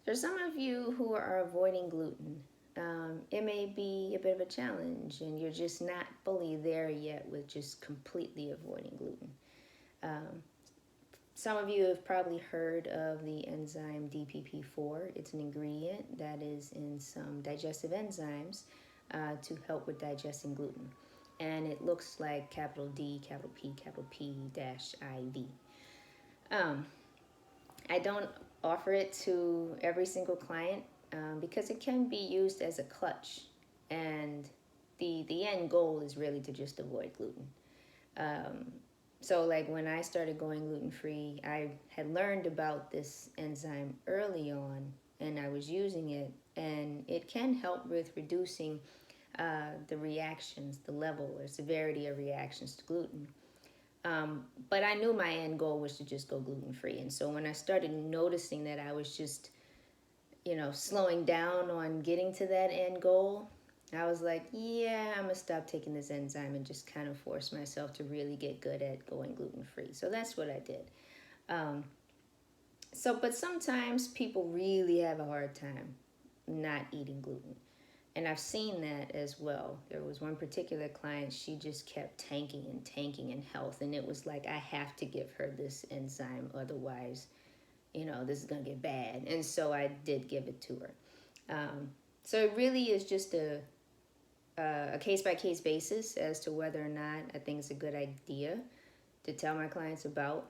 For some of you who are avoiding gluten, it may be a bit of a challenge and you're just not fully there yet with just completely avoiding gluten. Um, some of you have probably heard of the enzyme DPP4. It's an ingredient that is in some digestive enzymes to help with digesting gluten. And it looks like capital D, capital P dash IV. Um, I don't offer it to every single client because it can be used as a clutch, and the end goal is really to just avoid gluten. Um, so, like when I started going gluten free, I had learned about this enzyme early on, and I was using it, and it can help with reducing the reactions, the level or severity of reactions to gluten. But I knew my end goal was to just go gluten free. And so when I started noticing that I was just, slowing down on getting to that end goal, I was like, yeah, I'm going to stop taking this enzyme and just kind of force myself to really get good at going gluten free. So that's what I did. Um, but sometimes people really have a hard time not eating gluten. And I've seen that as well. There was one particular client, she just kept tanking and tanking in health. And it was like, I have to give her this enzyme, otherwise, this is going to get bad. And so I did give it to her. So it really is just a case-by-case basis as to whether or not I think it's a good idea to tell my clients about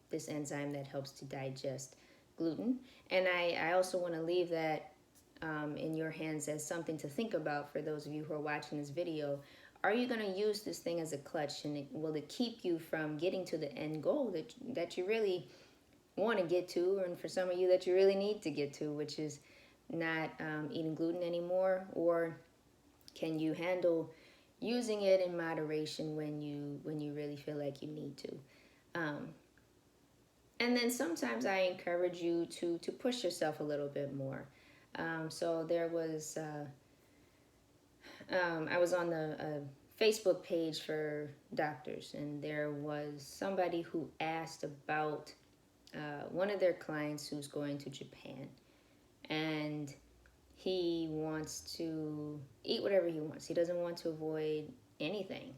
this enzyme that helps to digest gluten. And I also want to leave that in your hands as something to think about for those of you who are watching this video. Are you going to use this thing as a clutch, and will it keep you from getting to the end goal that you really want to get to, and for some of you that you really need to get to, which is not eating gluten anymore? Or can you handle using it in moderation when you really feel like you need to? And then sometimes I encourage you to push yourself a little bit more. So there was, I was on the Facebook page for doctors, and there was somebody who asked about one of their clients who's going to Japan, and he wants to eat whatever he wants. He doesn't want to avoid anything,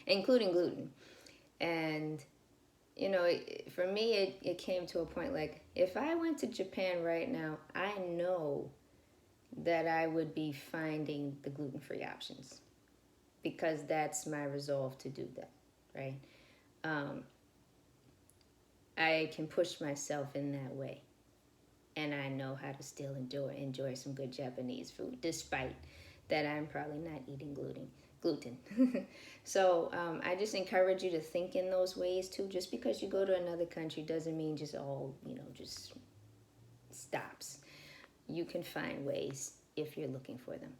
including gluten. And for me, it came to a point like, if I went to Japan right now, I know that I would be finding the gluten-free options, because that's my resolve to do that, right? I can push myself in that way, and I know how to still enjoy some good Japanese food, despite that I'm probably not eating gluten. So I just encourage you to think in those ways too. Just because you go to another country doesn't mean just all, just stops. You can find ways if you're looking for them.